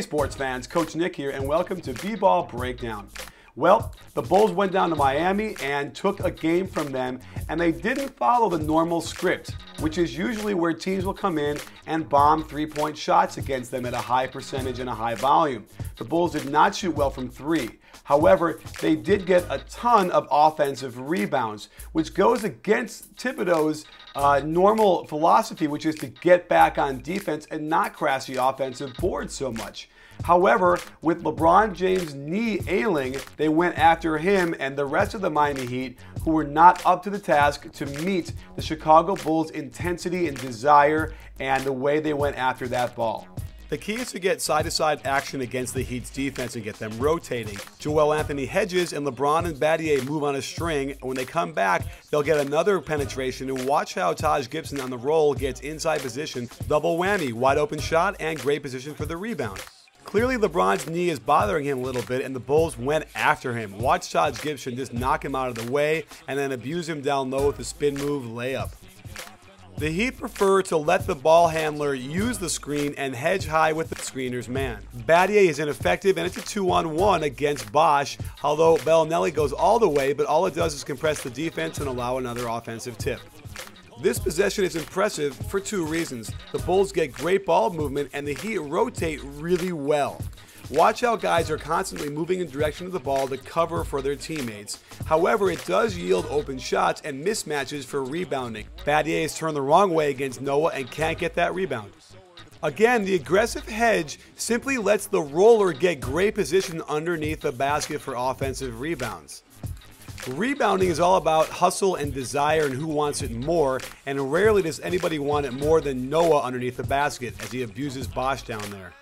Hey sports fans, Coach Nick here, and welcome to B-Ball Breakdown. Well, the Bulls went down to Miami and took a game from them, and they didn't follow the normal script, which is usually where teams will come in and bomb three-point shots against them at a high percentage and a high volume. The Bulls did not shoot well from three. However, they did get a ton of offensive rebounds, which goes against Thibodeau's normal philosophy, which is to get back on defense and not crash the offensive board so much. However, with LeBron James' knee ailing, they went after him and the rest of the Miami Heat, who were not up to the task to meet the Chicago Bulls' intensity and desire and the way they went after that ball. The key is to get side-to-side action against the Heat's defense and get them rotating. Joel Anthony hedges and LeBron and Battier move on a string. When they come back, they'll get another penetration, and watch how Taj Gibson on the roll gets inside position. Double whammy, wide open shot, and great position for the rebound. Clearly, LeBron's knee is bothering him a little bit, and the Bulls went after him. Watch Taj Gibson just knock him out of the way and then abuse him down low with a spin move layup. The Heat prefer to let the ball handler use the screen and hedge high with the screener's man. Battier is ineffective, and it's a 2-on-1 against Bosh, although Bellinelli goes all the way, but all it does is compress the defense and allow another offensive tip. This possession is impressive for two reasons. The Bulls get great ball movement and the Heat rotate really well. Watch how guys are constantly moving in the direction of the ball to cover for their teammates. However, it does yield open shots and mismatches for rebounding. Battier is turned the wrong way against Noah and can't get that rebound. Again, the aggressive hedge simply lets the roller get great position underneath the basket for offensive rebounds. Rebounding is all about hustle and desire and who wants it more, and rarely does anybody want it more than Noah underneath the basket as he abuses Bosh down there.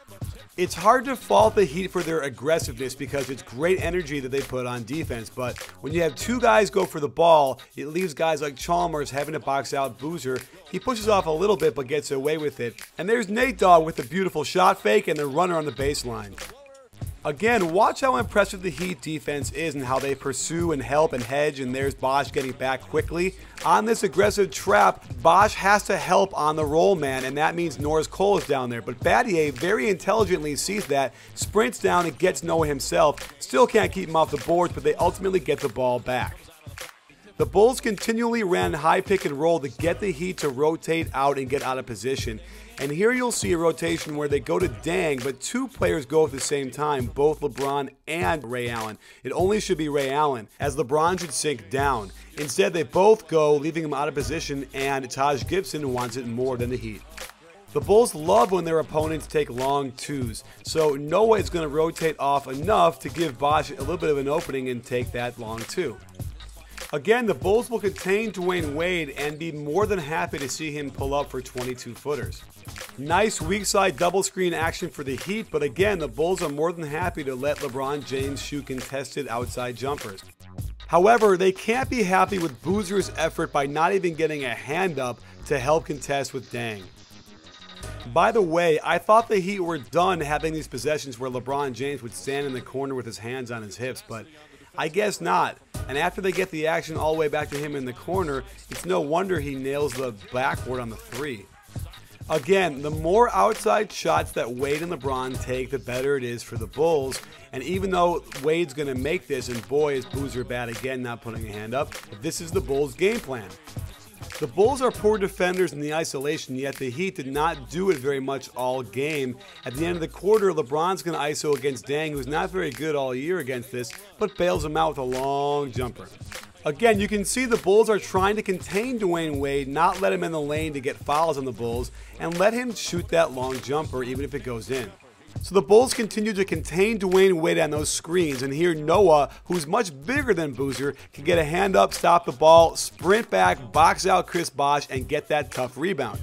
It's hard to fault the Heat for their aggressiveness because it's great energy that they put on defense, but when you have two guys go for the ball, it leaves guys like Chalmers having to box out Boozer. He pushes off a little bit but gets away with it. And there's Nate Dogg with the beautiful shot fake and the runner on the baseline. Again, watch how impressive the Heat defense is and how they pursue and help and hedge, and there's Bosh getting back quickly. On this aggressive trap, Bosh has to help on the roll man, and that means Norris Cole is down there. But Battier very intelligently sees that, sprints down and gets Noah himself. Still can't keep him off the boards, but they ultimately get the ball back. The Bulls continually ran high pick and roll to get the Heat to rotate out and get out of position. And here you'll see a rotation where they go to Dang, but two players go at the same time, both LeBron and Ray Allen. It only should be Ray Allen, as LeBron should sink down. Instead, they both go, leaving him out of position, and Taj Gibson wants it more than the Heat. The Bulls love when their opponents take long twos, so Noah is going to rotate off enough to give Bosh a little bit of an opening and take that long two. Again, the Bulls will contain Dwayne Wade and be more than happy to see him pull up for 22-footers. Nice weak side double screen action for the Heat, but again, the Bulls are more than happy to let LeBron James shoot contested outside jumpers. However, they can't be happy with Boozer's effort by not even getting a hand up to help contest with Dang. By the way, I thought the Heat were done having these possessions where LeBron James would stand in the corner with his hands on his hips, but I guess not. And after they get the action all the way back to him in the corner, it's no wonder he nails the backboard on the three. Again, the more outside shots that Wade and LeBron take, the better it is for the Bulls. And even though Wade's going to make this, and boy is Boozer bad again not putting a hand up, this is the Bulls' game plan. The Bulls are poor defenders in the isolation, yet the Heat did not do it very much all game. At the end of the quarter, LeBron's going to ISO against Dang, who's not very good all year against this, but bails him out with a long jumper. Again, you can see the Bulls are trying to contain Dwayne Wade, not let him in the lane to get fouls on the Bulls, and let him shoot that long jumper even if it goes in. So the Bulls continue to contain Dwayne Wade on those screens, and here Noah, who's much bigger than Boozer, can get a hand up, stop the ball, sprint back, box out Chris Bosh, and get that tough rebound.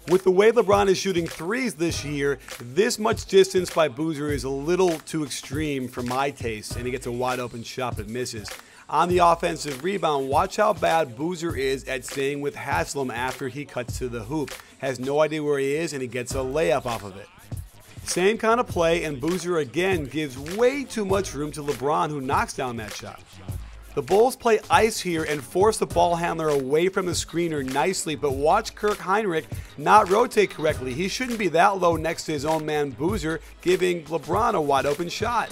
With the way LeBron is shooting threes this year, this much distance by Boozer is a little too extreme for my taste, and he gets a wide open shot but misses. On the offensive rebound, watch how bad Boozer is at staying with Haslam after he cuts to the hoop. Has no idea where he is, and he gets a layup off of it. Same kind of play, and Boozer again gives way too much room to LeBron, who knocks down that shot. The Bulls play ice here and force the ball handler away from the screener nicely, but watch Kirk Hinrich not rotate correctly. He shouldn't be that low next to his own man Boozer, giving LeBron a wide open shot.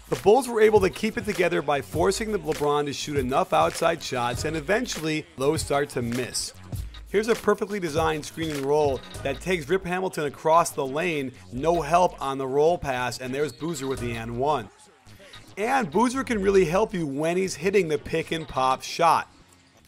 The Bulls were able to keep it together by forcing the LeBron to shoot enough outside shots, and eventually those start to miss. Here's a perfectly designed screen and roll that takes Rip Hamilton across the lane, no help on the roll pass, and there's Boozer with the and one. And Boozer can really help you when he's hitting the pick and pop shot.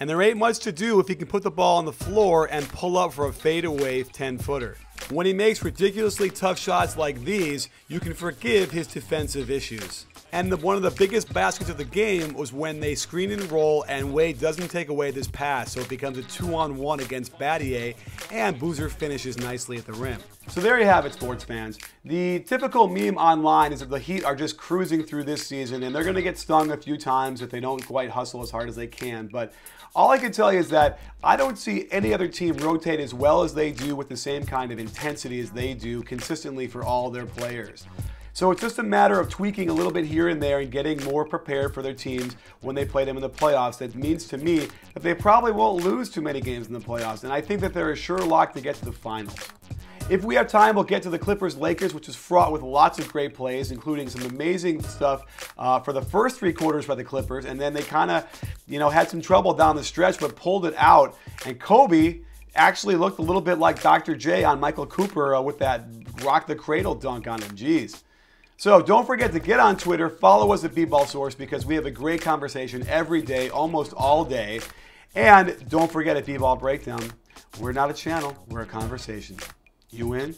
And there ain't much to do if he can put the ball on the floor and pull up for a fadeaway 10-footer. When he makes ridiculously tough shots like these, you can forgive his defensive issues. And one of the biggest baskets of the game was when they screen and roll and Wade doesn't take away this pass, so it becomes a 2-on-1 against Battier, and Boozer finishes nicely at the rim. So there you have it, sports fans. The typical meme online is that the Heat are just cruising through this season, and they're going to get stung a few times if they don't quite hustle as hard as they can. But all I can tell you is that I don't see any other team rotate as well as they do with the same kind of intensity as they do consistently for all their players. So it's just a matter of tweaking a little bit here and there and getting more prepared for their teams when they play them in the playoffs. That means to me that they probably won't lose too many games in the playoffs, and I think that they're a sure lock to get to the finals. If we have time, we'll get to the Clippers-Lakers, which is fraught with lots of great plays, including some amazing stuff for the first 3 quarters by the Clippers, and then they kind of, had some trouble down the stretch, but pulled it out. And Kobe actually looked a little bit like Dr. J on Michael Cooper with that rock the cradle dunk on him. Jeez. So don't forget to get on Twitter, follow us at BBallSource, because we have a great conversation every day, almost all day. And don't forget at B-Ball Breakdown, we're not a channel, we're a conversation. You in?